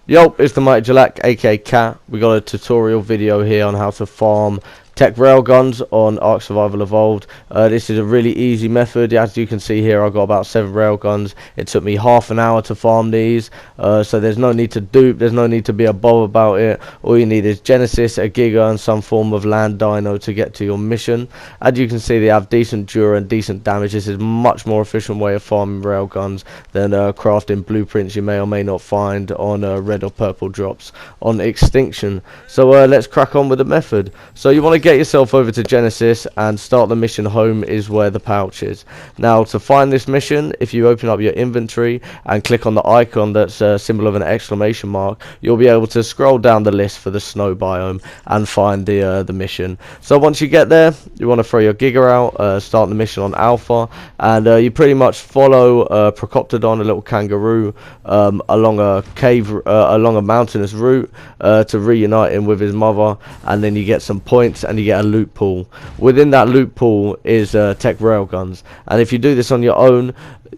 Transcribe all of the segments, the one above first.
Yo, it's the Mighty Jalak, aka Cat. We got a tutorial video here on how to farm TEK railguns on Ark Survival Evolved. This is a really easy method. As you can see here, I got about 7 railguns. It took me half an hour to farm these, so there's no need to dupe, there's no need to be a bob about it. All you need is Genesis, a Giga, and some form of land dino to get to your mission. As you can see, they have decent dura and decent damage. This is a much more efficient way of farming railguns than crafting blueprints you may or may not find on red or purple drops on Extinction. So let's crack on with the method. So you want to get yourself over to Genesis and start the mission. Home is where the pouch is. Now, to find this mission, if you open up your inventory and click on the icon that's a symbol of an exclamation mark, you'll be able to scroll down the list for the snow biome and find the mission. So once you get there, you want to throw your Giga out, start the mission on Alpha, and you pretty much follow Procoptodon, a little kangaroo, along a cave, along a mountainous route to reunite him with his mother, and then you get some points and you get a loot pool. Within that loot pool is TEK railguns, and if you do this on your own,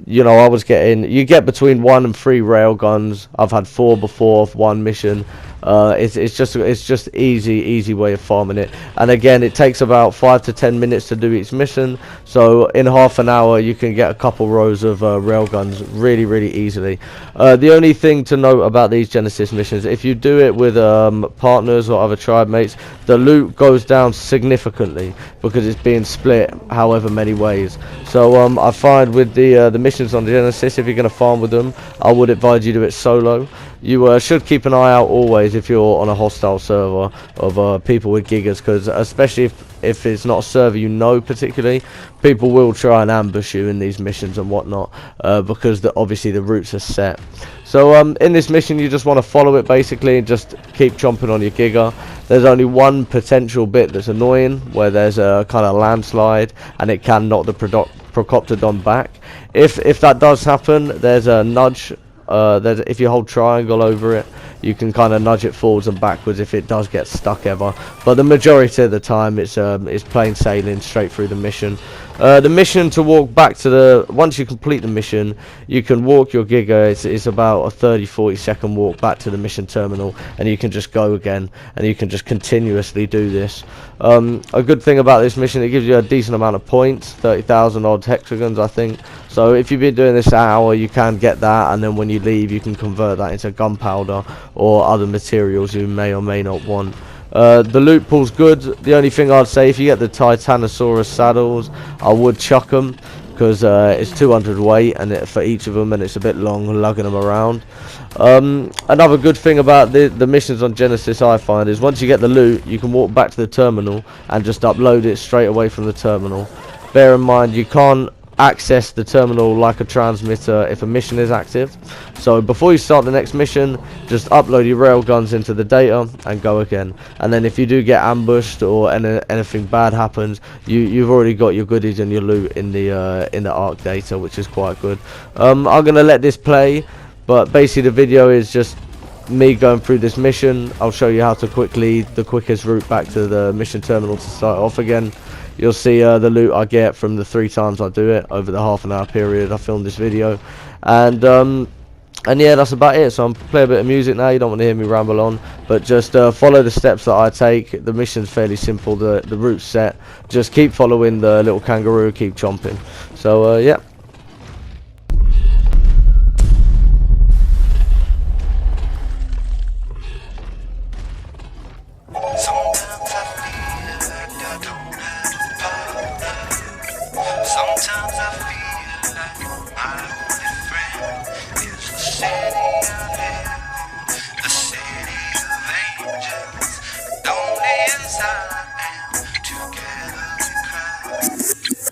you know, you get between 1 and 3 railguns. I've had 4 before of one mission. It's just easy way of farming it, and again it takes about 5 to 10 minutes to do each mission, so in half an hour you can get a couple rows of railguns really easily. The only thing to note about these Genesis missions, if you do it with partners or other tribe mates, the loot goes down significantly because it's being split however many ways. So I find with the missions on Genesis, if you're going to farm with them, I would advise you do it solo. You should keep an eye out always if you're on a hostile server of people with gigas, because especially if it's not a server you know particularly, people will try and ambush you in these missions and whatnot, because obviously the routes are set. So in this mission you just want to follow it basically and just keep chomping on your Giga. There's only one potential bit that's annoying, where there's a kind of landslide and it can knock the Procoptodon back. If that does happen, there's a nudge. If you hold triangle over it, you can kind of nudge it forwards and backwards if it does get stuck ever. But the majority of the time it's plain sailing straight through the mission. The mission to walk back to once you complete the mission, you can walk your Giga. It's about a 30-40 second walk back to the mission terminal, and you can just go again, and you can just continuously do this. A good thing about this mission, it gives you a decent amount of points, 30,000 odd hexagons I think. So if you've been doing this an hour, you can get that, and then when you leave you can convert that into gunpowder or other materials you may or may not want. The loot pool's good. The only thing I'd say, if you get the Titanosaurus saddles, I would chuck them, because it's 200 weight and for each of them, and it's a bit long lugging them around. Another good thing about the missions on Genesis I find is once you get the loot, you can walk back to the terminal and just upload it straight away from the terminal. Bear in mind, you can't access the terminal like a transmitter if a mission is active, so before you start the next mission, just upload your railguns into the data and go again. And then if you do get ambushed or anything bad happens, you've already got your goodies and your loot in the Ark data, which is quite good. I'm gonna let this play, but basically the video is just me going through this mission. I'll show you how to the quickest route back to the mission terminal to start off again. You'll see the loot I get from the 3 times I do it over the half an hour period I filmed this video, and yeah, that's about it. So I'm play a bit of music now. You don't want to hear me ramble on, but just follow the steps that I take. The mission's fairly simple, the route's set. Just keep following the little kangaroo, keep chomping. So yeah. Sometimes I feel like my only friend is the city of heaven, the city of angels. And only as I am, together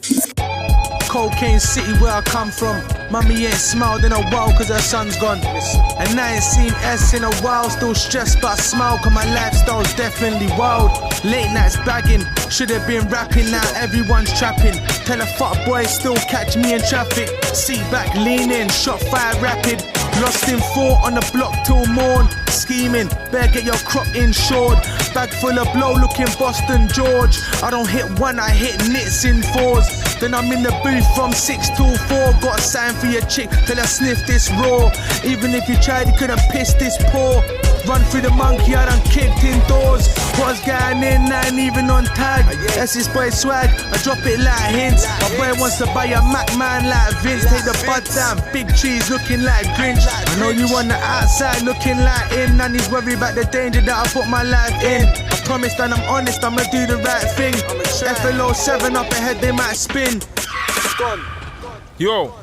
we cry. Cocaine City where I come from. Mummy ain't smiled in a while cause her son's gone. And I ain't seen S in a while. Still stressed but I smile cause my lifestyle's definitely wild. Late nights bagging, should've been rapping, now everyone's trapping. Tell a fuck boy still catch me in traffic. Seat back, lean in, shot fire rapid. Lost in 4 on the block till morn. Scheming, better get your crop insured. Bag full of blow looking Boston George. I don't hit 1, I hit nits in 4s. Then I'm in the booth from 6 till 4. Got something for your chick till I sniff this raw. Even if you tried, you couldn't piss this poor. Run through the monkey, I done kicked indoors. What's going in, I ain't even on tag. That's this boy swag, I drop it like hints. My boy wants to buy a Mac man like Vince. Take the bud down, big trees looking like Grinch. I know you on the outside looking like in. And he's worried about the danger that I put my life in. I promised and I'm honest, I'ma do the right thing. FLO 7 up ahead, they might spin. Yo,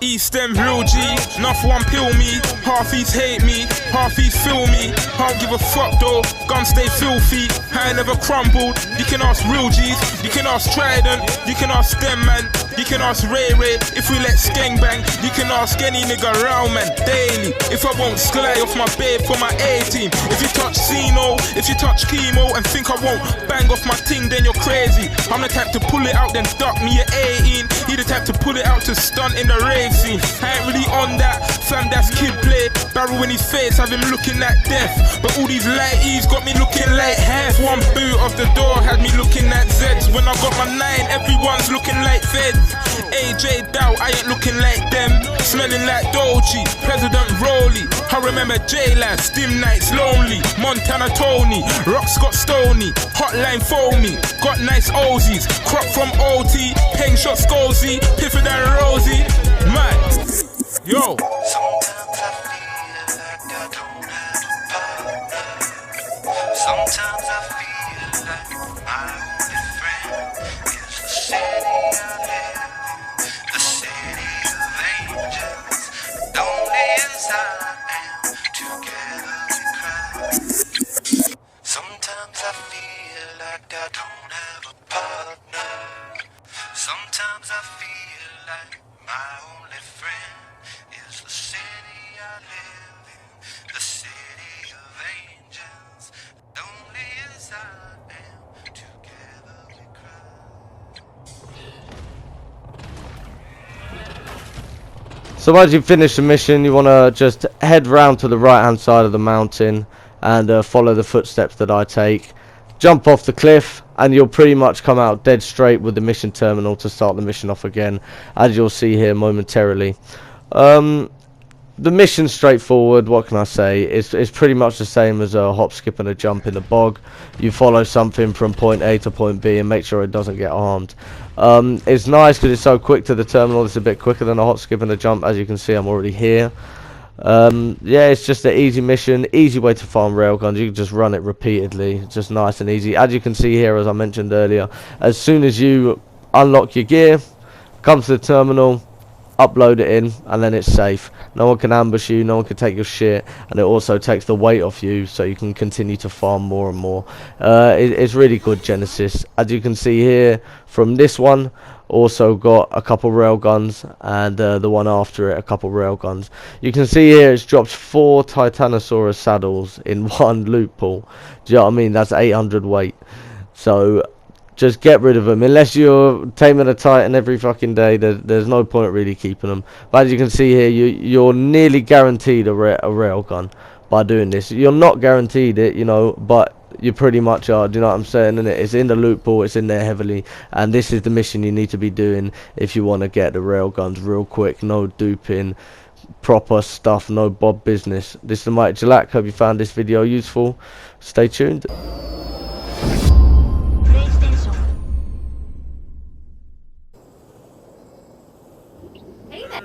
East End real G, enough one pill me. Half East hate me, half East feel me. I don't give a fuck though, guns stay filthy. I ain't never crumbled. You can ask real G's, you can ask Trident, you can ask them man, you can ask Ray Ray. If we let skeng bang, you can ask any nigga round man daily. If I won't sky off my babe for my A-team. If you touch Cino, if you touch chemo and think I won't bang off my ting, then you're crazy. I'm the type to pull it out then duck me at 18. He the type to pull it out to stunt in the rave scene. I ain't really on that, fam, that's kid play. Barrel in his face, have him looking like death. But all these light E's got me looking like half. One boot of the door had me looking like Zeds. When I got my 9, everyone's looking like Feds. AJ Dow, I ain't looking like them. Smelling like Dolce, President Rowley. I remember J-Lad, Stim Nights Lonely. Montana Tony, Rock Scott Stoney. Hotline Foamy, got nice Ozies. Crop from OT, Peng Shot Scozy. Piffer than Rosie. Man, yo. Sometimes I feel like I don't have a partner. Sometimes I feel like my only friend is the city I live in, the city of angels. Lonely as I am, together we cry. Sometimes I feel like I don't have a partner. Sometimes I feel like my only friend is the city I live in, the city of angels. Lonely as I am, together we cry. So as you finish the mission, you want to just head round to the right hand side of the mountain and follow the footsteps that I take. Jump off the cliff and you'll pretty much come out dead straight with the mission terminal to start the mission off again, as you'll see here momentarily. The mission's straightforward. What can I say? It's pretty much the same as a hop, skip and a jump in the bog. You follow something from point A to point B and make sure it doesn't get harmed. It's nice because it's so quick to the terminal. It's a bit quicker than a hop, skip and a jump. As you can see, I'm already here. Yeah, it's just an easy mission, easy way to farm railguns. You can just run it repeatedly, it's just nice and easy. As you can see here, as I mentioned earlier, as soon as you unlock your gear, come to the terminal, upload it in, and then it's safe. No one can ambush you, no one can take your shit, and it also takes the weight off you, so you can continue to farm more and more. It's really good, Genesis. As you can see here, from this one, also got a couple railguns, and the one after it, a couple railguns. You can see here it's dropped 4 Titanosaurus saddles in one loot pool. Do you know what I mean? That's 800 weight. So just get rid of them. Unless you're taming a Titan every fucking day, there's no point really keeping them. But as you can see here, you're nearly guaranteed a railgun by doing this. You're not guaranteed it, you know, but you pretty much are. Do you know what I'm saying? And it's in the loot pool, it's in there heavily, and this is the mission you need to be doing if you want to get the railguns real quick. No duping, proper stuff, no bob business. This is the Mighty Jalak. Hope you found this video useful. Stay tuned. Hey there.